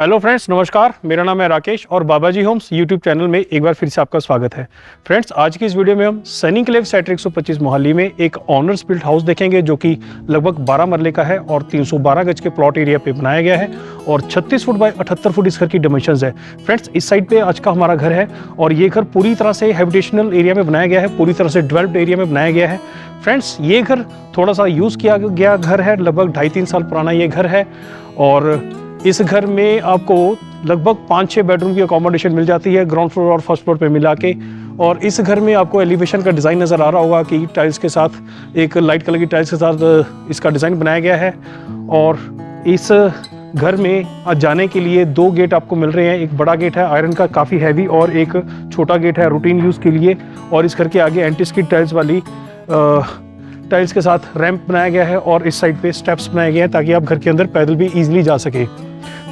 Hello friends, नमस्कार। मेरा नाम है राकेश और बाबाजी होम्स यूट्यूब चैनल में एक बार फिर से आपका स्वागत है। फ्रेंड्स, आज की इस वीडियो में हम सनी क्लेव सेक्टर 125 मोहाली में एक ऑनर्स बिल्ट हाउस देखेंगे जो कि लगभग 12 मरले का है और 312 गज के प्लॉट एरिया पे बनाया गया है और 36 फुट बाय 78 फुट इस घर की डायमेंशंस है। फ्रेंड्स, इस साइड पे आज का हमारा घर है और ये घर पूरी तरह से हैबिटेशनल एरिया में बनाया गया है, पूरी तरह से डेवलप्ड एरिया में बनाया गया है। फ्रेंड्स, ये घर थोड़ा सा यूज़ किया गया घर है, लगभग 2.5-3 साल पुराना ये घर है और इस घर में आपको लगभग 5-6 बेडरूम की अकोमोडेशन मिल जाती है ग्राउंड फ्लोर और फर्स्ट फ्लोर पे मिला के। और इस घर में आपको एलिवेशन का डिज़ाइन नज़र आ रहा होगा कि टाइल्स के साथ, एक लाइट कलर की टाइल्स के साथ इसका डिज़ाइन बनाया गया है। और इस घर में जाने के लिए 2 गेट आपको मिल रहे हैं। एक बड़ा गेट है आयरन का, काफ़ी हैवी, और एक छोटा गेट है रूटीन यूज़ के लिए। और इस घर के आगे एंटी स्किड टाइल्स वाली टाइल्स के साथ रैंप बनाया गया है और इस साइड पे स्टेप्स बनाए गए हैं ताकि आप घर के अंदर पैदल भी ईजिली जा सके।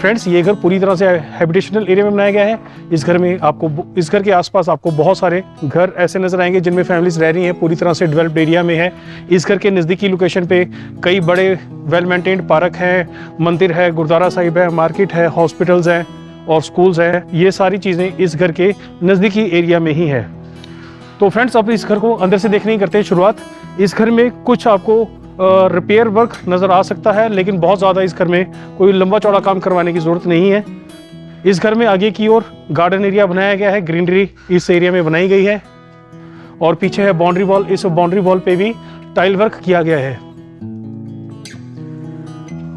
फ्रेंड्स, ये घर पूरी तरह से हैबिटेशनल एरिया में बनाया गया है। इस घर के आसपास आपको बहुत सारे घर ऐसे नजर आएंगे जिनमें फैमिलीज रह रही हैं, पूरी तरह से डेवलप्ड एरिया में है। इस घर के नज़दीकी लोकेशन पे कई बड़े वेल मेंटेन्ड पार्क हैं, मंदिर है, गुरुद्वारा साहिब है, मार्केट है, हॉस्पिटल्स हैं और स्कूल्स हैं। ये सारी चीज़ें इस घर के नज़दीकी एरिया में ही है। तो फ्रेंड्स, अब इस घर को अंदर से देखने की करते हैं शुरुआत। इस घर में कुछ आपको रिपेयर वर्क नज़र आ सकता है, लेकिन बहुत ज़्यादा इस घर में कोई लंबा चौड़ा काम करवाने की ज़रूरत नहीं है। इस घर में आगे की ओर गार्डन एरिया बनाया गया है, ग्रीनरी इस एरिया में बनाई गई है और पीछे है बाउंड्री वॉल। इस बाउंड्री वॉल पे भी टाइल वर्क किया गया है।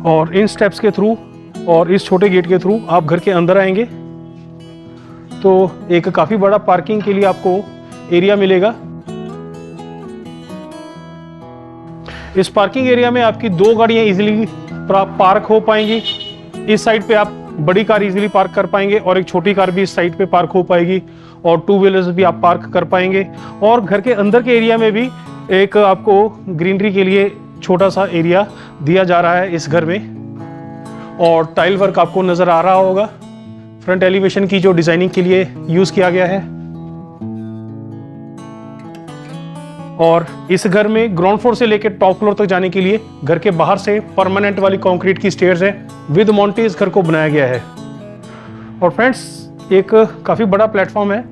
और इन स्टेप्स के थ्रू और इस छोटे गेट के थ्रू आप घर के अंदर आएंगे तो एक काफ़ी बड़ा पार्किंग के लिए आपको एरिया मिलेगा। इस पार्किंग एरिया में आपकी 2 गाड़ियां इजीली पार्क हो पाएंगी। इस साइड पे आप बड़ी कार इजीली पार्क कर पाएंगे और एक छोटी कार भी इस साइड पे पार्क हो पाएगी और 2 व्हीलर्स भी आप पार्क कर पाएंगे। और घर के अंदर के एरिया में भी एक आपको ग्रीनरी के लिए छोटा सा एरिया दिया जा रहा है इस घर में। और टाइल वर्क आपको नजर आ रहा होगा, फ्रंट एलिवेशन की जो डिजाइनिंग के लिए यूज किया गया है। और इस घर में ग्राउंड फ्लोर से लेकर टॉप फ्लोर तक जाने के लिए घर के बाहर से परमानेंट वाली कंक्रीट की स्टेयर्स है, विद मॉन्टी इस घर को बनाया गया है। और फ्रेंड्स, एक काफ़ी बड़ा प्लेटफॉर्म है।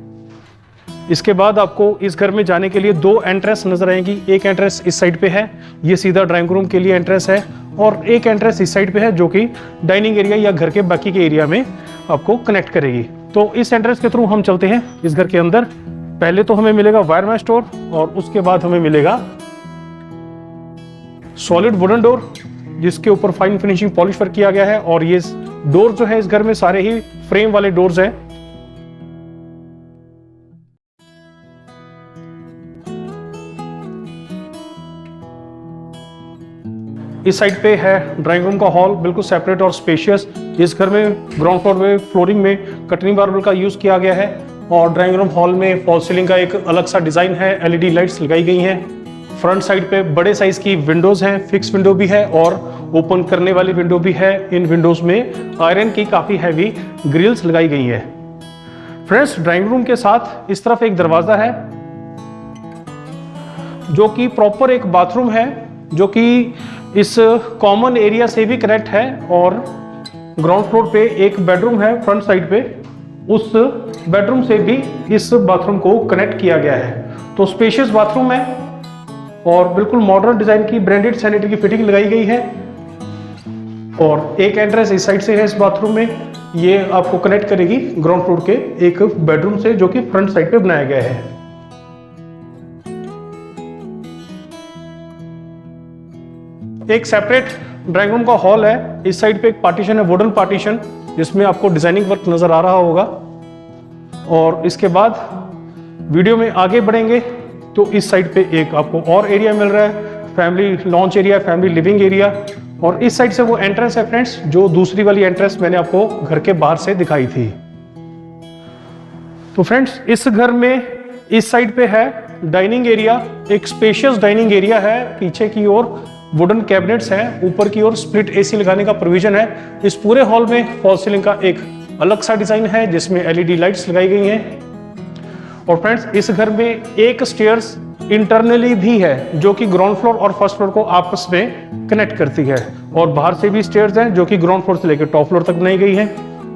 इसके बाद आपको इस घर में जाने के लिए 2 एंट्रेंस नजर आएंगी। एक एंट्रेंस इस साइड पे है, ये सीधा ड्राइंग रूम के लिए एंट्रेंस है, और एक एंट्रेंस इस साइड पे है जो कि डाइनिंग एरिया या घर के बाकी के एरिया में आपको कनेक्ट करेगी। तो इस एंट्रेंस के थ्रू हम चलते हैं इस घर के अंदर। पहले तो हमें मिलेगा वायरमैन स्टोर और उसके बाद हमें मिलेगा सॉलिड वुडन डोर जिसके ऊपर फाइन फिनिशिंग पॉलिश वर्क किया गया है। और ये डोर जो है इस घर में सारे ही फ्रेम वाले डोर्स हैं। इस साइड पे है ड्राइंग रूम का हॉल, बिल्कुल सेपरेट और स्पेशियस। इस घर में ग्राउंड फ्लोर में फ्लोरिंग में कटनी मार्बल का यूज किया गया है और ड्राइंग रूम हॉल में फॉल सीलिंग का एक अलग सा डिजाइन है, एलईडी लाइट्स लगाई गई हैं। फ्रंट साइड पे बड़े साइज की विंडोज हैं, फिक्स विंडो भी है और ओपन करने वाली विंडो भी है। इन विंडोज में आयरन की काफी हैवी ग्रिल्स लगाई गई है। फ्रेंड्स, ड्राइंग रूम के साथ इस तरफ एक दरवाजा है जो कि प्रॉपर एक बाथरूम है, जो कि इस कॉमन एरिया से भी कनेक्ट है। और ग्राउंड फ्लोर पे एक बेडरूम है फ्रंट साइड पे, उस बेडरूम से भी इस बाथरूम को कनेक्ट किया गया है। तो स्पेशियस बाथरूम है और बिल्कुल मॉडर्न डिजाइन की ब्रांडेड सैनिटरी की फिटिंग लगाई गई है। और एक एंट्रेंस इस साइड से है इस बाथरूम में, ये आपको कनेक्ट करेगी ग्राउंड फ्लोर के एक बेडरूम से जो कि फ्रंट साइड पे बनाया गया है। एक सेपरेट ड्राइंग रूम का हॉल है। इस साइड पे एक पार्टीशन है, वुडन पार्टीशन, जिसमें आपको डिजाइनिंग वर्क नजर आ रहा होगा। और इसके बाद वीडियो में आगे बढ़ेंगे तो इस साइड पे एक आपको और एरिया मिल रहा है, family launch area, family living area. और इस साइड से वो एंट्रेंस है फ्रेंड्स, जो दूसरी वाली एंट्रेंस मैंने आपको घर के बाहर से दिखाई थी। तो फ्रेंड्स, इस घर में इस साइड पे है डाइनिंग एरिया, एक स्पेशियस डाइनिंग एरिया है। पीछे की ओर वुडन कैबिनेट्स हैं, ऊपर की ओर स्प्लिट एसी लगाने का प्रोविजन है। इस पूरे हॉल में फॉल सीलिंग का एक अलग सा डिजाइन है जिसमें एलईडी लाइट्स लगाई गई हैं। और फ्रेंड्स, इस घर में एक स्टेयर्स इंटरनली भी है जो कि ग्राउंड फ्लोर और फर्स्ट फ्लोर को आपस में कनेक्ट करती है। और बाहर से भी स्टेयर्स हैं जो कि ग्राउंड फ्लोर से लेकर टॉप फ्लोर तक बनाई गई हैं।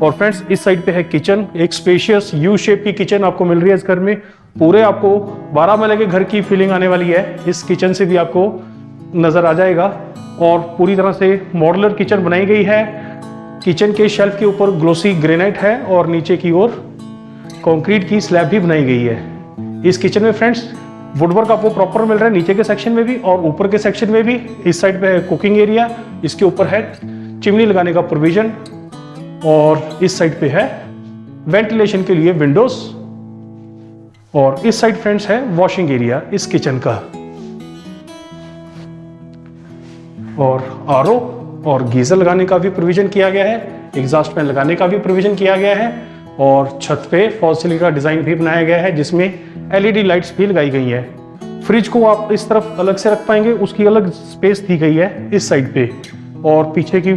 और फ्रेंड्स इस साइड पे है किचन, एक स्पेशियस यू शेप की किचन आपको मिल रही है इस घर में। पूरे आपको 12 महले के घर की फीलिंग आने वाली है इस किचन से भी आपको नजर आ जाएगा। और पूरी तरह से मॉड्यूलर किचन बनाई गई है। किचन के शेल्फ के ऊपर ग्लोसी ग्रेनाइट है और नीचे की ओर कंक्रीट की स्लैब भी बनाई गई है। इस किचन में फ्रेंड्स वुडवर्क आपको प्रॉपर मिल रहा है नीचे के सेक्शन में भी और ऊपर के सेक्शन में भी। इस साइड पे है कुकिंग एरिया, इसके ऊपर है चिमनी लगाने का प्रोविजन और इस साइड पे है वेंटिलेशन के लिए विंडोज। और इस साइड फ्रेंड्स है वॉशिंग एरिया इस किचन का। और आरओ और गीजर लगाने का भी प्रोविजन किया गया है, एग्जॉस्ट फैन लगाने का भी प्रोविजन किया गया है और छत पे फॉल सीलिंग का डिजाइन भी बनाया गया है जिसमें एलईडी लाइट्स भी लगाई गई है। फ्रिज को आप इस तरफ अलग से रख पाएंगे, उसकी अलग स्पेस दी गई है इस साइड पे। और पीछे की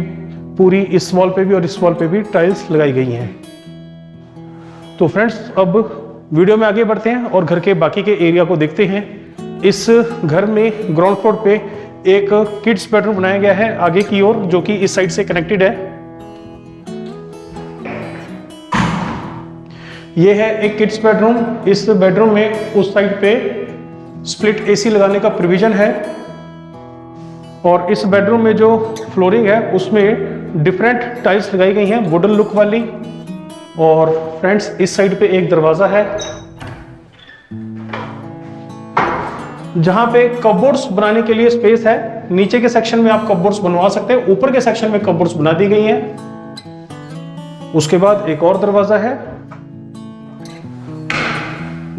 पूरी इस वॉल पे भी और इस वॉल पे भी टाइल्स लगाई गई हैं। तो फ्रेंड्स अब वीडियो में आगे बढ़ते हैं और घर के बाकी के एरिया को देखते हैं। इस घर में ग्राउंड फ्लोर पे एक किड्स बेडरूम बनाया गया है आगे की ओर, जो कि इस साइड से कनेक्टेड है। ये है एक किड्स बेडरूम। इस बेडरूम में उस साइड पे स्प्लिट एसी लगाने का प्रोविजन है और इस बेडरूम में जो फ्लोरिंग है उसमें डिफरेंट टाइल्स लगाई गई हैं वुडन लुक वाली। और फ्रेंड्स इस साइड पे एक दरवाजा है जहां पे कपबोर्ड्स बनाने के लिए स्पेस है। नीचे के सेक्शन में आप कपबोर्ड्स बनवा सकते हैं, ऊपर के सेक्शन में कपबोर्ड्स बना दी गई हैं। उसके बाद एक और दरवाजा है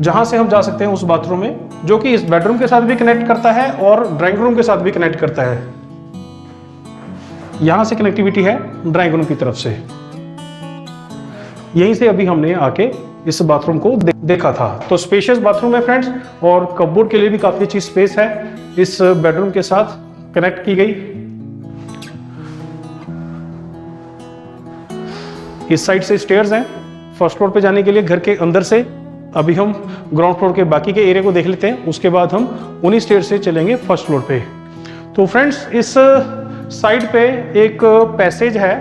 जहां से हम जा सकते हैं उस बाथरूम में, जो कि इस बेडरूम के साथ भी कनेक्ट करता है और ड्राइंग रूम के साथ भी कनेक्ट करता है। यहां से कनेक्टिविटी है ड्राइंग रूम की तरफ से। यहीं से अभी हमने आके इस बाथरूम को देखा था। तो स्पेशियस बाथरूम है फ्रेंड्स और कपबोर्ड के लिए भी काफी अच्छी स्पेस है इस बेडरूम के साथ कनेक्ट की गई। इस साइड से स्टेयर्स हैं फर्स्ट फ्लोर पे जाने के लिए घर के अंदर से। अभी हम ग्राउंड फ्लोर के बाकी के एरिया को देख लेते हैं, उसके बाद हम उन्हीं स्टेयर से चलेंगे फर्स्ट फ्लोर पे। तो फ्रेंड्स इस साइड पे एक पैसेज है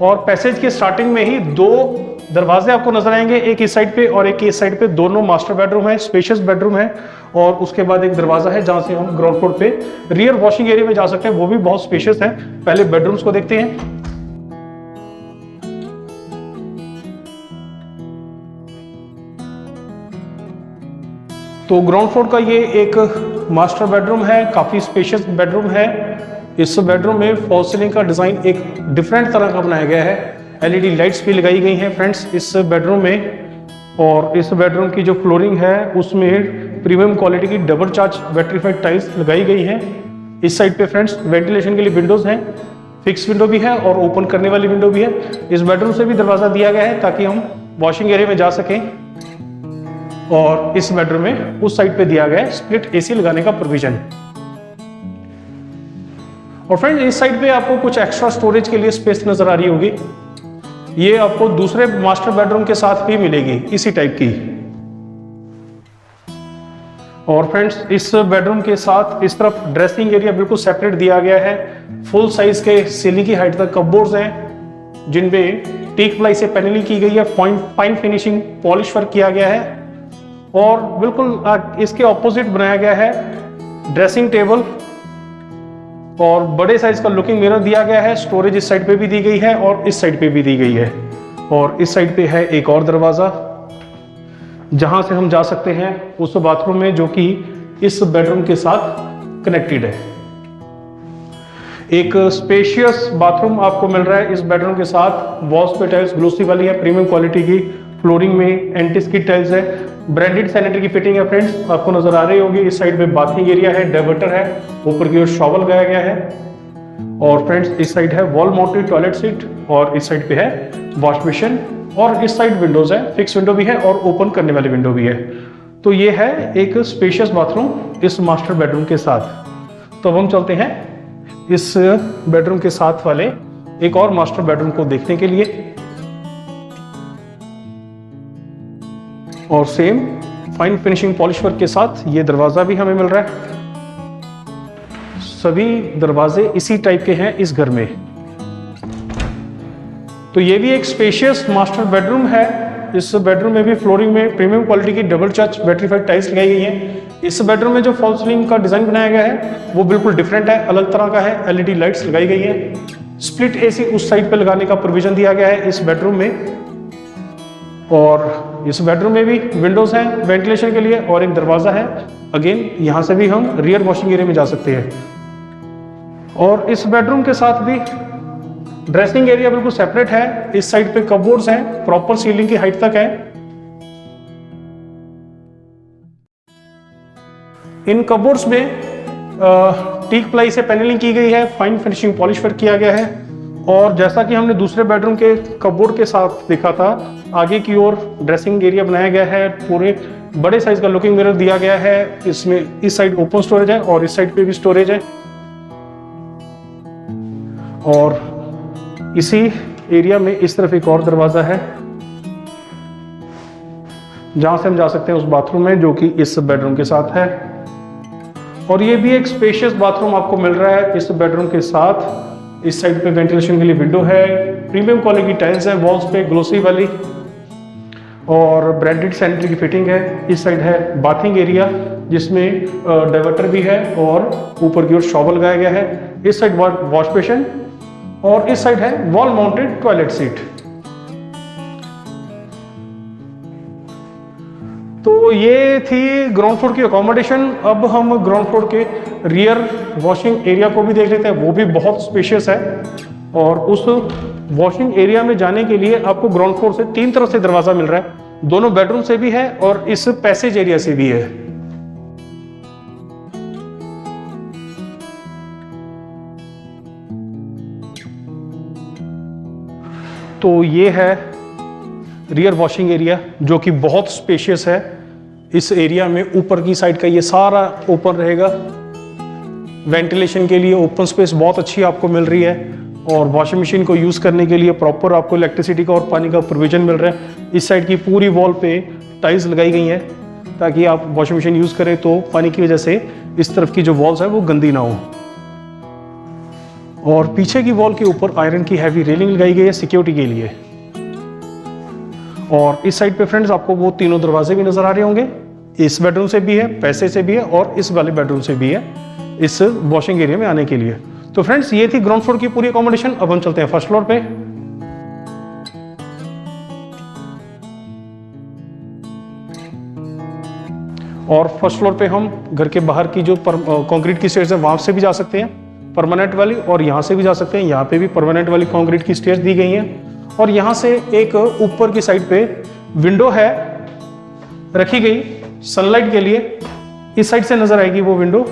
और पैसेज के स्टार्टिंग में ही दो दरवाजे आपको नजर आएंगे, एक इस साइड पे और एक इस साइड पे। दोनों मास्टर बेडरूम है, स्पेशियस बेडरूम है। और उसके बाद एक दरवाजा है जहां से हम ग्राउंड फ्लोर पे रियर वॉशिंग एरिया में जा सकते हैं, वो भी बहुत स्पेशियस है। पहले बेडरूम्स को देखते हैं। तो ग्राउंड फ्लोर का ये एक मास्टर बेडरूम है, काफी स्पेशियस बेडरूम है। इस बेडरूम में फॉल सीलिंग का डिजाइन एक डिफरेंट तरह का बनाया गया है, एलईडी लाइट्स भी लगाई गई हैं फ्रेंड्स इस बेडरूम में। और इस बेडरूम की जो फ्लोरिंग है उसमें प्रीमियम क्वालिटी की डबल चार्ज वेट्रीफाइड टाइल्स लगाई गई हैं। इस साइड पे फ्रेंड्स वेंटिलेशन के लिए विंडोज हैं, फिक्स विंडो भी है और ओपन करने वाली विंडो भी है। इस बेडरूम से भी दरवाजा दिया गया है ताकि हम वॉशिंग एरिया में जा सकें। और इस बेडरूम में उस साइड पे दिया गया है स्प्लिट एसी लगाने का प्रोविजन। और फ्रेंड्स इस साइड पे आपको कुछ एक्स्ट्रा स्टोरेज के लिए स्पेस नजर आ रही होगी। ये आपको दूसरे मास्टर बेडरूम के साथ भी मिलेगी इसी टाइप की। और फ्रेंड्स इस बेडरूम के साथ इस तरफ ड्रेसिंग एरिया बिल्कुल सेपरेट दिया गया है। फुल साइज के सीलिंग की हाइट तक कपबोर्ड्स हैं जिनमें टीक प्लाई से पैनलिंग की गई है, फाइन फिनिशिंग पॉलिश वर्क किया गया है। और बिल्कुल इसके ऑपोजिट बनाया गया है ड्रेसिंग टेबल और बड़े साइज का लुकिंग मिरर दिया गया है। स्टोरेज इस साइड पे भी दी गई है और इस साइड पे भी दी गई है। और इस साइड पे है एक और दरवाजा जहां से हम जा सकते हैं उस बाथरूम में, जो कि इस बेडरूम के साथ कनेक्टेड है। एक स्पेशियस बाथरूम आपको मिल रहा है इस बेडरूम के साथ। वॉल्स पे टाइल्स ग्लोसी वाली है, प्रीमियम क्वालिटी की। फ्लोरिंग में एंटी स्किड टाइल्स है, ब्रांडेड सैनिटरी की फिटिंग है फ्रेंड्स, आपको नजर आ रही होगी। इस साइड में बाथिंग एरिया है, डाइवर्टर है, ऊपर की ओर शॉवर लगाया गया है। और फ्रेंड्स इस साइड है वॉल माउंटेड टॉयलेट सीट और इस साइड पे है वॉश बेसिन। और इस साइड विंडोज है, फिक्स विंडो भी है और ओपन करने वाली विंडो भी है। तो ये है एक स्पेशियस बाथरूम इस मास्टर बेडरूम के साथ। तो अब हम चलते हैं इस बेडरूम के साथ वाले एक और मास्टर बेडरूम को देखने के लिए। और same fine finishing polish work के साथ ये दरवाजा भी हमें मिल रहा है। सभी दरवाजे इसी टाइप के हैं इस घर में। तो ये भी एक स्पेशियस मास्टर बेडरूम है। इस बेडरूम में भी फ्लोरिंग में प्रीमियम क्वालिटी की डबल टच बैटरीफाइड टाइल्स लगाई गई हैं। इस बेडरूम में जो फॉल सीलिंग का डिजाइन बनाया गया है वो बिल्कुल डिफरेंट है, अलग तरह का है। एलईडी लाइट्स लगाई गई हैं। स्प्लिट एसी उस साइड पे लगाने का प्रोविजन दिया गया है इस बेडरूम में। और इस बेडरूम में भी विंडोज हैं वेंटिलेशन के लिए और एक दरवाजा है। अगेन यहाँ से भी हम रियर वॉशिंग एरिया में जा सकते हैं। और इस बेडरूम के साथ भी ड्रेसिंग एरिया बिल्कुल सेपरेट है। इस साइड पे कपबोर्ड्स हैं, प्रॉपर सीलिंग की हाइट तक है। इन कपबोर्ड्स में टीक प्लाई से पैनलिंग की गई है, फाइन फिनिशिंग पॉलिश वर्क किया गया है। और जैसा कि हमने दूसरे बेडरूम के कपबोर्ड के साथ देखा था, आगे की ओर ड्रेसिंग एरिया बनाया गया है, पूरे बड़े साइज का लुकिंग मिरर दिया गया है। इसमें इस साइड ओपन स्टोरेज है और इस साइड पे भी स्टोरेज है। और इसी एरिया में इस तरफ एक और दरवाजा है जहां से हम जा सकते हैं उस बाथरूम में जो कि इस बेडरूम के साथ है। और ये भी एक स्पेशियस बाथरूम आपको मिल रहा है इस बेडरूम के साथ। इस साइड पे वेंटिलेशन के लिए विंडो है, प्रीमियम क्वालिटी की टाइल्स है वॉल्स पे ग्लोसी वाली, और ब्रांडेड सैनिटरी की फिटिंग है। इस साइड है बाथिंग एरिया जिसमें डाइवर्टर भी है और ऊपर की ओर शॉवर लगाया गया है। इस साइड वॉश बेसिन और इस साइड है वॉल माउंटेड टॉयलेट सीट। तो ये थी ग्राउंड फ्लोर की अकोमोडेशन। अब हम ग्राउंड फ्लोर के रियर वॉशिंग एरिया को भी देख लेते हैं, वो भी बहुत स्पेशियस है। और उस वॉशिंग एरिया में जाने के लिए आपको ग्राउंड फ्लोर से 3 तरफ से दरवाजा मिल रहा है, दोनों बेडरूम से भी है और इस पैसेज एरिया से भी है। तो ये है रियर वॉशिंग एरिया जो कि बहुत स्पेशियस है। इस एरिया में ऊपर की साइड का ये सारा ओपन रहेगा, वेंटिलेशन के लिए ओपन स्पेस बहुत अच्छी आपको मिल रही है। और वॉशिंग मशीन को यूज़ करने के लिए प्रॉपर आपको इलेक्ट्रिसिटी का और पानी का प्रोविजन मिल रहा है। इस साइड की पूरी वॉल पे टाइल्स लगाई गई हैं ताकि आप वॉशिंग मशीन यूज़ करें तो पानी की वजह से इस तरफ की जो वॉल्स है वो गंदी ना हो। और पीछे की वॉल के ऊपर आयरन की हैवी रेलिंग लगाई गई है सिक्योरिटी के लिए। और इस साइड पे फ्रेंड्स आपको वो तीनों दरवाजे भी नजर आ रहे होंगे, इस बेडरूम से भी है, पैसे से भी है और इस वाले बेडरूम से भी है इस वॉशिंग एरिया में आने के लिए। तो फ्रेंड्स ये थी ग्राउंड फ्लोर की पूरी अकोमोडेशन। अब हम चलते हैं फर्स्ट फ्लोर पे। और फर्स्ट फ्लोर पे हम घर के बाहर की जो कंक्रीट की स्टेयर्स है वहां से भी जा सकते हैं, परमानेंट वाली, और यहाँ से भी जा सकते हैं। यहाँ पे भी परमानेंट वाली कंक्रीट की स्टेयर्स दी गई हैं। और यहाँ से एक ऊपर की साइड पे विंडो है रखी गई सनलाइट के लिए। इस साइड से नजर आएगी वो विंडो।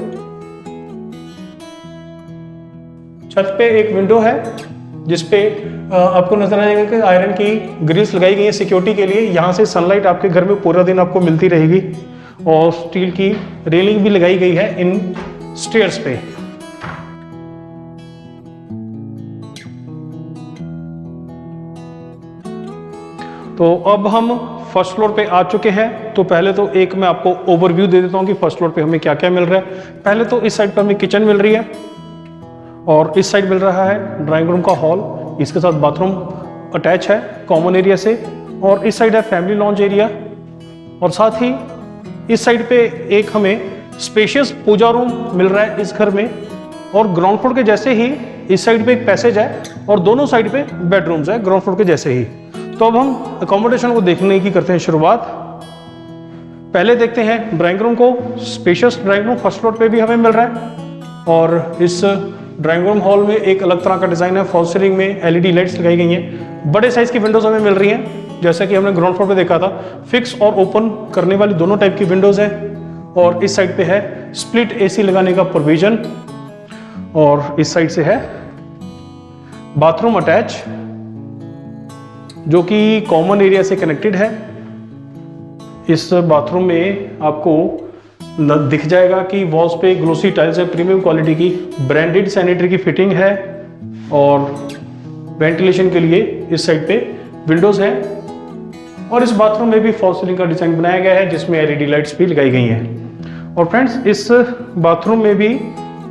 छत पे एक विंडो है जिसपे आपको नजर आएगा कि आयरन की ग्रिल्स लगाई गई है सिक्योरिटी के लिए। यहाँ से सनलाइट आपके घर में पूरा दिन आपको मिलती रहेगी। और स्टील की रेलिंग भी लगाई गई है इन स्टेयर्स पे। तो अब हम फर्स्ट फ्लोर पे आ चुके हैं। तो पहले तो एक मैं आपको ओवरव्यू दे देता हूँ कि फर्स्ट फ्लोर पे हमें क्या क्या मिल रहा है। पहले तो इस साइड पे हमें किचन मिल रही है और इस साइड मिल रहा है ड्राइंग रूम का हॉल, इसके साथ बाथरूम अटैच है कॉमन एरिया से। और इस साइड है फैमिली लॉन्च एरिया। और साथ ही इस साइड पे एक हमें स्पेशियस पूजा रूम मिल रहा है इस घर में। और ग्राउंड फ्लोर के जैसे ही इस साइड पे एक पैसेज है और दोनों साइड पे बेडरूम्स है ग्राउंड फ्लोर के जैसे ही। तो अब हम अकोमोडेशन को देखने की करते हैं शुरुआत। पहले देखते हैं ड्राइंग रूम को। Spacious drawing room first floor पे भी हमें मिल रहा है। और इस ड्राइंग रूम हॉल में एक अलग तरह का डिजाइन है, फॉल सीलिंग में एलईडी लाइट्स लगाई गई हैं। बड़े साइज की विंडोज हमें मिल रही हैं जैसा कि हमने ग्राउंड फ्लोर पे देखा था। फिक्स और ओपन करने वाली दोनों टाइप की विंडोज हैं। और इस साइड पे है स्प्लिट एसी लगाने का प्रोविजन। और इस साइड से है बाथरूम अटैच जो कि कॉमन एरिया से कनेक्टेड है। इस बाथरूम में आपको दिख जाएगा कि वॉल्स पे ग्लोसी टाइल्स है, प्रीमियम क्वालिटी की, ब्रांडेड सैनिटरी की फिटिंग है। और वेंटिलेशन के लिए इस साइड पे विंडोज है। और इस बाथरूम में भी फॉल सीलिंग का डिजाइन बनाया गया है जिसमें एलईडी लाइट्स भी लगाई गई हैं। और फ्रेंड्स इस बाथरूम में भी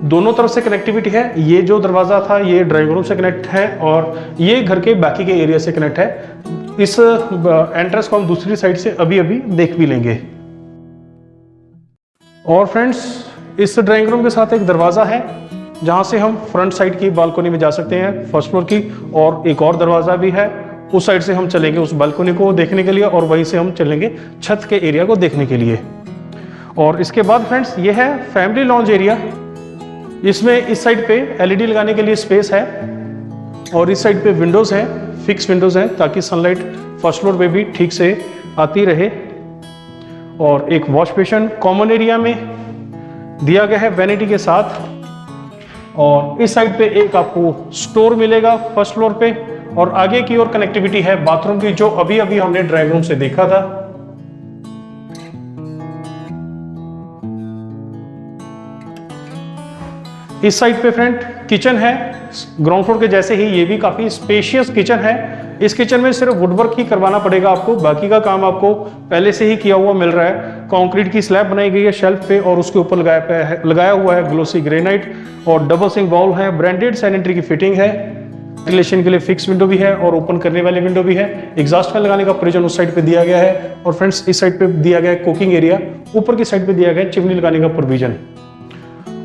दोनों तरफ से कनेक्टिविटी है। ये जो दरवाजा था ये ड्राइंग रूम से कनेक्ट है और ये घर के बाकी के एरिया से कनेक्ट है। इस एंट्रेंस को हम दूसरी साइड से अभी अभी देख भी लेंगे। और फ्रेंड्स, इस ड्राइंग रूम के साथ एक दरवाजा है जहां से हम फ्रंट साइड की बालकनी में जा सकते हैं, फर्स्ट फ्लोर की। और एक और दरवाजा भी है, उस साइड से हम चलेंगे उस बालकनी को देखने के लिए और वहीं से हम चलेंगे छत के एरिया को देखने के लिए। और इसके बाद फ्रेंड्स, ये है फैमिली लॉन्ज एरिया। इसमें इस साइड पे एलईडी लगाने के लिए स्पेस है और इस साइड पे विंडोज हैं, फिक्स विंडोज हैं ताकि सनलाइट फर्स्ट फ्लोर पे भी ठीक से आती रहे। और एक वॉश बेसिन कॉमन एरिया में दिया गया है वैनिटी के साथ। और इस साइड पे एक आपको स्टोर मिलेगा फर्स्ट फ्लोर पे और आगे की ओर कनेक्टिविटी है बाथरूम की, जो अभी अभी हमने ड्राइंग रूम से देखा था। इस साइड पे फ्रेंड किचन है, ग्राउंड फ्लोर के जैसे ही ये भी काफी स्पेशियस किचन है। इस किचन में सिर्फ वुडवर्क ही करवाना पड़ेगा आपको, बाकी का काम आपको पहले से ही किया हुआ मिल रहा है। कंक्रीट की स्लैब बनाई गई है शेल्फ पे और उसके ऊपर लगाया हुआ है ग्लोसी ग्रेनाइट और डबल सिंक बाउल है, ब्रांडेड सैनिटरी की फिटिंग है। वेंटिलेशन के लिए फिक्स विंडो भी है और ओपन करने वाले विंडो भी है। एग्जॉस्ट फैन लगाने का प्रोविजन उस साइड पे दिया गया है। और फ्रेंड्स, इस साइड पे दिया गया है कुकिंग एरिया, ऊपर की साइड पे दिया गया है चिमनी लगाने का प्रोविजन।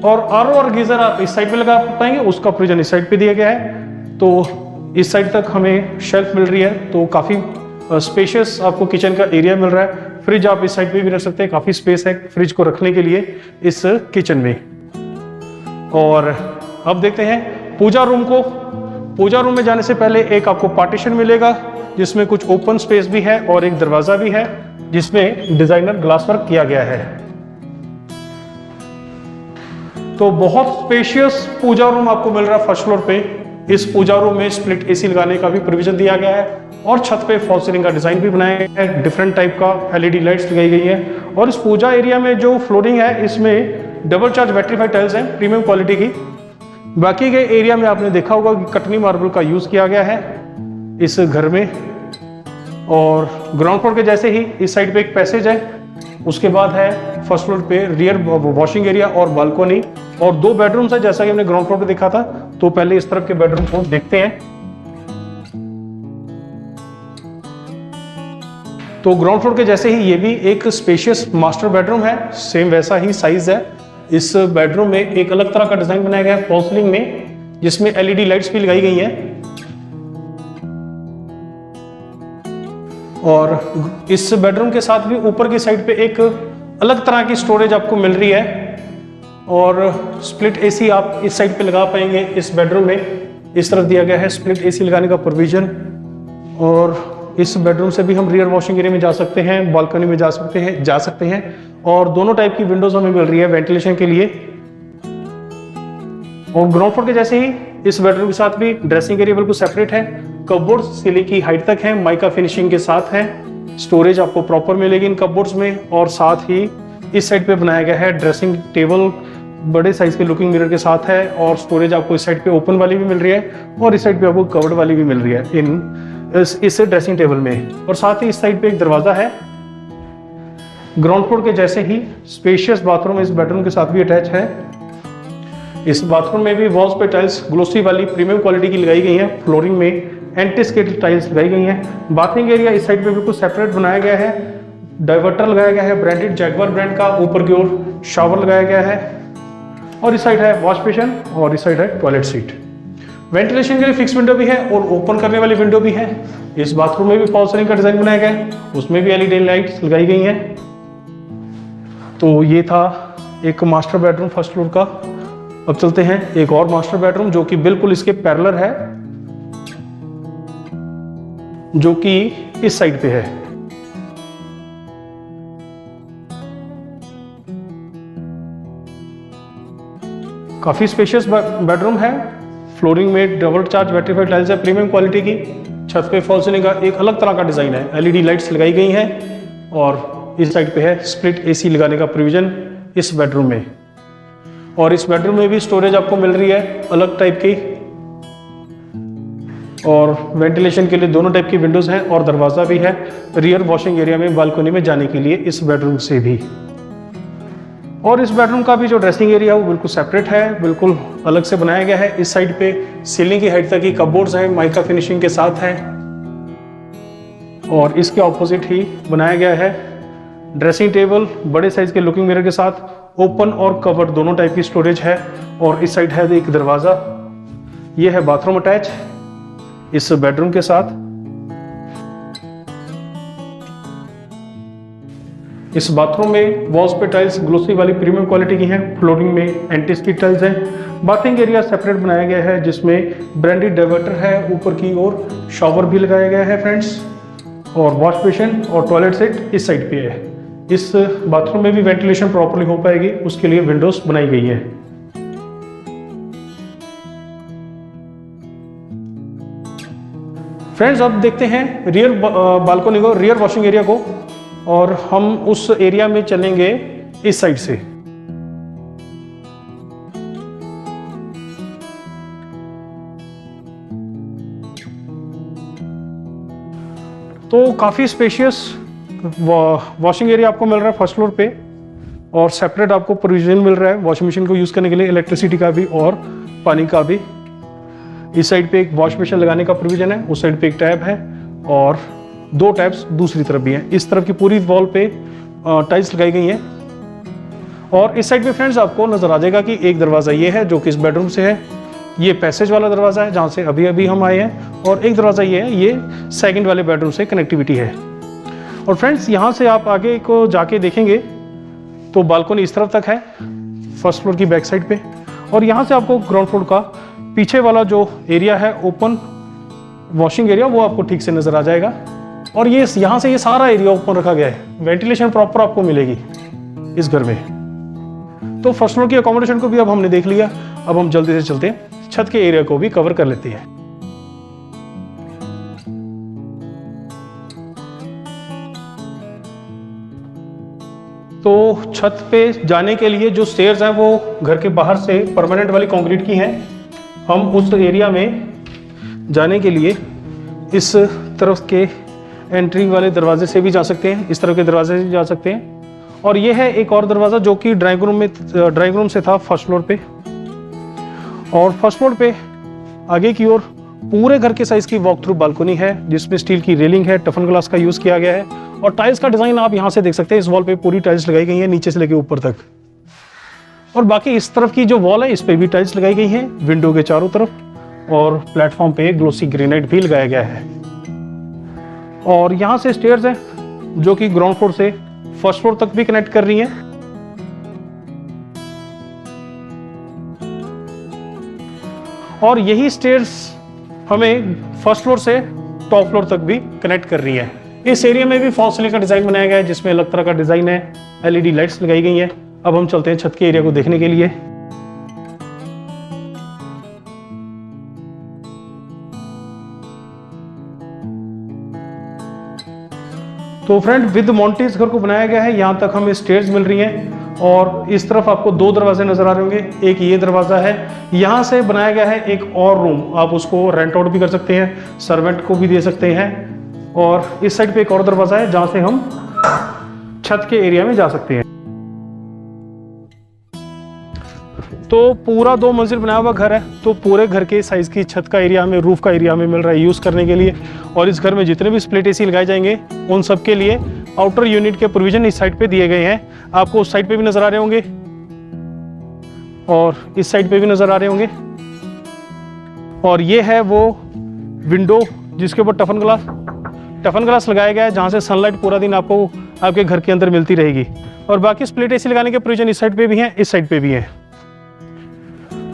और आरओ और गीजर आप इस साइड पे लगा पाएंगे, उसका प्रोविजन इस साइड पे दिया गया है। तो इस साइड तक हमें शेल्फ मिल रही है, तो काफी स्पेशियस आपको किचन का एरिया मिल रहा है। फ्रिज आप इस साइड पे भी रख सकते हैं, काफी स्पेस है फ्रिज को रखने के लिए इस किचन में। और अब देखते हैं पूजा रूम को। पूजा रूम में जाने से पहले एक आपको पार्टीशन मिलेगा जिसमें कुछ ओपन स्पेस भी है और एक दरवाजा भी है जिसमें डिजाइनर ग्लास वर्क किया गया है। तो बहुत स्पेशियस पूजा रूम आपको मिल रहा है फर्स्ट फ्लोर पे। इस पूजा रूम में स्प्लिट एसी लगाने का भी प्रोविजन दिया गया है और छत पे फॉल सीलिंग का डिजाइन भी बनाया गया है, डिफरेंट टाइप का एलईडी लाइट्स लगाई गई है। और इस पूजा एरिया में जो फ्लोरिंग है इसमें डबल चार्ज वेट्रीफाइड टाइल्स हैं प्रीमियम क्वालिटी की। बाकी के एरिया में आपने देखा होगा कि कटनी मार्बल का यूज किया गया है इस घर में। और ग्राउंड फ्लोर के जैसे ही इस साइड पे एक पैसेज है, उसके बाद है फर्स्ट फ्लोर पे रियर वॉशिंग एरिया और बालकनी और 2 बेडरूम्स है जैसा कि हमने ग्राउंड फ्लोर पे देखा था। तो पहले इस तरफ के बेडरूम को देखते हैं। तो ग्राउंड फ्लोर के जैसे ही ये भी एक स्पेशियस मास्टर बेडरूम है, सेम वैसा ही साइज है। इस बेडरूम में एक अलग तरह का डिजाइन बनाया गया है फॉल सीलिंग में, जिसमें एलईडी लाइट्स भी लगाई गई हैं। और इस बेडरूम के साथ भी ऊपर की साइड पे एक अलग तरह की स्टोरेज आपको मिल रही है और स्प्लिट एसी आप इस साइड पे लगा पाएंगे इस बेडरूम में। इस तरफ दिया गया है स्प्लिट एसी लगाने का प्रोविजन। और इस बेडरूम से भी हम रियर वॉशिंग एरिया में जा सकते हैं, बालकनी में जा सकते हैं। और दोनों टाइप की विंडोज हमें मिल रही है वेंटिलेशन के लिए। और ग्राउंड फ्लोर के जैसे ही इस बेडरूम के साथ भी ड्रेसिंग एरिया बिल्कुल सेपरेट है। कपबोर्ड सीलिंग की हाइट तक है, माइका फिनिशिंग के साथ है। स्टोरेज आपको प्रॉपर मिलेगी इन कपबोर्ड्स में। और साथ ही इस साइड पे बनाया गया है ड्रेसिंग टेबल, बड़े साइज के लुकिंग मिरर के साथ है। और स्टोरेज आपको इस साइड पे ओपन वाली भी मिल रही है और इस साइड पे आपको कवर्ड वाली भी मिल रही है इस ड्रेसिंग टेबल में। और साथ ही इस साइड पे एक दरवाजा है। ग्राउंड फ्लोर के जैसे ही स्पेशियस बाथरूम इस बेडरूम के साथ भी अटैच है। इस बाथरूम में भी वॉल्स पे टाइल्स ग्लोसी वाली प्रीमियम क्वालिटी की लगाई गई है। फ्लोरिंग में एंटी स्किड टाइल्स लगाई गई हैं। बाथिंग एरिया इस साइड पे बिल्कुल सेपरेट बनाया गया है। डाइवर्टर लगाया गया है ब्रांडेड जैगवार ब्रांड का, ऊपर की ओर शावर लगाया गया है। और इस साइड है वॉश बेसिन और इस साइड है टॉयलेट सीट। वेंटिलेशन के लिए फिक्स विंडो भी है और ओपन करने वाली विंडो भी है। इस बाथरूम में भी फॉल सीलिंग का डिजाइन बनाया गया है, उसमें भी एलईडी लाइट्स लगाई गई हैं। तो ये था एक मास्टर बेडरूम फर्स्ट फ्लोर का। अब चलते हैं एक और मास्टर बेडरूम जो कि बिल्कुल इसके पैरेलल है, जो कि इस साइड पे है। काफी स्पेशियस बेडरूम है। फ्लोरिंग में डबल चार्ज वेट्रीफाइड टाइल्स है प्रीमियम क्वालिटी की। छत पे फॉल सीलिंग का एक अलग तरह का डिजाइन है, एलईडी लाइट्स लगाई गई हैं। और इस साइड पे है स्प्लिट एसी लगाने का प्रोविजन इस बेडरूम में। और इस बेडरूम में भी स्टोरेज आपको मिल रही है अलग टाइप की। और वेंटिलेशन के लिए दोनों टाइप की विंडोज हैं और दरवाजा भी है रियर वॉशिंग एरिया में बालकनी में जाने के लिए इस बेडरूम से भी। और इस बेडरूम का भी जो ड्रेसिंग एरिया है वो बिल्कुल सेपरेट है, बिल्कुल अलग से बनाया गया है। इस साइड पे सीलिंग की हाइट तक की कपबोर्ड्स हैं, माइका फिनिशिंग के साथ हैं। और इसके ऑपोजिट ही बनाया गया है ड्रेसिंग टेबल बड़े साइज के लुकिंग मिरर के साथ, ओपन और कवर्ड दोनों टाइप की स्टोरेज है। और इस साइड है एक दरवाजा, ये है बाथरूम अटैच इस बेडरूम के साथ। इस बाथरूम में वॉल्स पे टाइल्स ग्लोसी वाली प्रीमियम क्वालिटी की हैं, फ्लोरिंग में एंटी स्किड टाइल्स हैं। बाथिंग एरिया सेपरेट बनाया गया है जिसमें ब्रांडेड डाइवर्टर है, ऊपर की ओर शॉवर भी लगाया गया है फ्रेंड्स। और वॉश बेसिन और टॉयलेट सेट इस साइड पे है। इस बाथरूम में भी वेंटिलेशन प्रॉपर्ली हो पाएगी, उसके लिए विंडोज बनाई गई है। फ्रेंड्स अब देखते हैं रियर बालकनी को, रियर वॉशिंग एरिया को, और हम उस एरिया में चलेंगे इस साइड से। तो काफ़ी स्पेशियस वॉशिंग एरिया आपको मिल रहा है फर्स्ट फ्लोर पे, और सेपरेट आपको प्रोविजन मिल रहा है वॉशिंग मशीन को यूज़ करने के लिए, इलेक्ट्रिसिटी का भी और पानी का भी। इस साइड पे एक वॉश बेसिन लगाने का प्रोविजन है, उस साइड पे एक टैब है और 2 टैब्स दूसरी तरफ भी हैं। इस तरफ की पूरी वॉल पे टाइल्स लगाई गई हैं। और इस साइड पे फ्रेंड्स आपको नजर आ जाएगा कि एक दरवाज़ा ये है जो कि इस बेडरूम से है, ये पैसेज वाला दरवाज़ा है जहाँ से अभी अभी हम आए हैं, और एक दरवाज़ा ये है, ये सेकंड वाले बेडरूम से कनेक्टिविटी है। और फ्रेंड्स यहाँ से आप आगे को जाके देखेंगे तो बालकनी इस तरफ तक है फर्स्ट फ्लोर की बैक साइड पे, और यहाँ से आपको ग्राउंड फ्लोर का पीछे वाला जो एरिया है ओपन वॉशिंग एरिया वो आपको ठीक से नजर आ जाएगा। और ये यहाँ से ये सारा एरिया ओपन रखा गया है, वेंटिलेशन प्रॉपर आपको मिलेगी इस घर में। तो फर्स्ट फ्लोर की अकोमोडेशन को भी अब हमने देख लिया, अब हम जल्दी से चलते हैं छत के एरिया को भी कवर कर लेते हैं। तो छत पे जाने के लिए जो स्टेयर्स हैं वो घर के बाहर से परमानेंट वाली कंक्रीट की हैं। हम उस एरिया में जाने के लिए इस तरफ के एंट्री वाले दरवाजे से भी जा सकते हैं, इस तरफ के दरवाजे से जा सकते हैं। और ये है एक और दरवाज़ा जो कि ड्राइंग रूम से था फर्स्ट फ्लोर पे। और फर्स्ट फ्लोर पे आगे की ओर पूरे घर के साइज की वॉक थ्रू बालकनी है जिसमें स्टील की रेलिंग है, टफन ग्लास का यूज़ किया गया है। और टाइल्स का डिज़ाइन आप यहाँ से देख सकते हैं, इस वॉल पे पूरी टाइल्स लगाई गई है नीचे से लेकर ऊपर तक। और बाकी इस तरफ की जो वॉल है इस पे भी टाइल्स लगाई गई हैं विंडो के चारों तरफ, और प्लेटफॉर्म पे ग्लोसी ग्रेनाइट भी लगाया गया है। और यहाँ से स्टेयर्स हैं जो कि ग्राउंड फ्लोर से फर्स्ट फ्लोर तक भी कनेक्ट कर रही हैं। और यही स्टेयर्स हमें फर्स्ट फ्लोर से टॉप फ्लोर तक भी कनेक्ट कर रही है। इस एरिया में भी फॉल्स सीलिंग का डिजाइन बनाया गया है जिसमें अलग तरह का डिजाइन है, एलईडी लाइट्स लगाई गई हैं। अब हम चलते हैं छत के एरिया को देखने के लिए। तो फ्रेंड विद मॉन्टी इस घर को बनाया गया है, यहाँ तक हमें स्टेयर्स मिल रही हैं। और इस तरफ आपको 2 दरवाजे नजर आ रहे होंगे, एक ये दरवाजा है, यहाँ से बनाया गया है एक और रूम, आप उसको रेंट आउट भी कर सकते हैं, सर्वेंट को भी दे सकते हैं। और इस साइड पे एक और दरवाजा है जहाँ से हम छत के एरिया में जा सकते हैं। तो पूरा 2 मंजिल बनाया हुआ घर है, तो पूरे घर के साइज की छत का एरिया हमें, रूफ का एरिया हमें मिल रहा है यूज़ करने के लिए। और इस घर में जितने भी स्प्लिट एसी लगाए जाएंगे उन सब के लिए आउटर यूनिट के प्रोविजन इस साइड पे दिए गए हैं। आपको उस साइड पे भी नजर आ रहे होंगे और इस साइड पे भी नजर आ रहे होंगे। और ये है वो विंडो जिसके ऊपर टफन ग्लास लगाया गया है जहाँ से सनलाइट पूरा दिन आपको आपके घर के अंदर मिलती रहेगी। और बाकी स्प्लिट एसी लगाने के प्रोविजन इस साइड पे भी हैं, इस साइड पे भी हैं।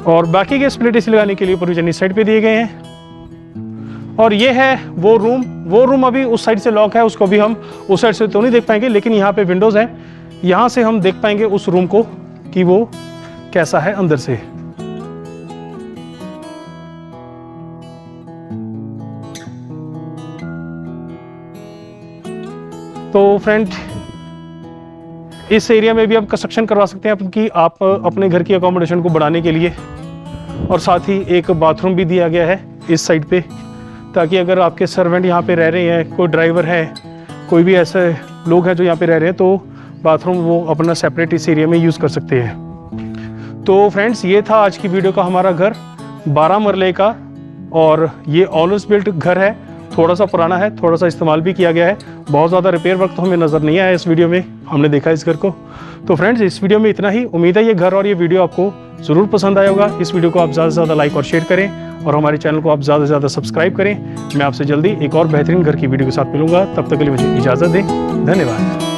और बाकी के स्प्लिट एसी लगाने के लिए प्रोविजन इस साइड पे दिए गए हैं। और ये है वो रूम अभी उस साइड से लॉक है, उसको भी हम उस साइड से तो नहीं देख पाएंगे, लेकिन यहाँ पे विंडोज हैं, यहाँ से हम देख पाएंगे उस रूम को कि वो कैसा है अंदर से। तो फ्रेंड इस एरिया में भी आप कंस्ट्रक्शन करवा सकते हैं क्योंकि आप अपने घर की अकोमोडेशन को बढ़ाने के लिए। और साथ ही एक बाथरूम भी दिया गया है इस साइड पे, ताकि अगर आपके सर्वेंट यहाँ पे रह रहे हैं, कोई ड्राइवर है, कोई भी ऐसे लोग हैं जो यहाँ पे रह रहे हैं, तो बाथरूम वो अपना सेपरेट इस एरिया में यूज़ कर सकते हैं। तो फ्रेंड्स, ये था आज की वीडियो का हमारा घर, 12 मरले का, और ये ऑनर्स बिल्ट घर है। थोड़ा सा पुराना है, थोड़ा सा इस्तेमाल भी किया गया है, बहुत ज़्यादा रिपेयर वर्क तो हमें नज़र नहीं आया इस वीडियो में, हमने देखा इस घर को। तो फ्रेंड्स, इस वीडियो में इतना ही। उम्मीद है ये घर और ये वीडियो आपको ज़रूर पसंद आया होगा। इस वीडियो को आप ज़्यादा से ज़्यादा लाइक और शेयर करें, और हमारे चैनल को आप ज़्यादा से ज़्यादा सब्सक्राइब करें। मैं आपसे जल्दी एक और बेहतरीन घर की वीडियो के साथ मिलूंगा, तब तक के लिए मुझे इजाज़त दें। धन्यवाद।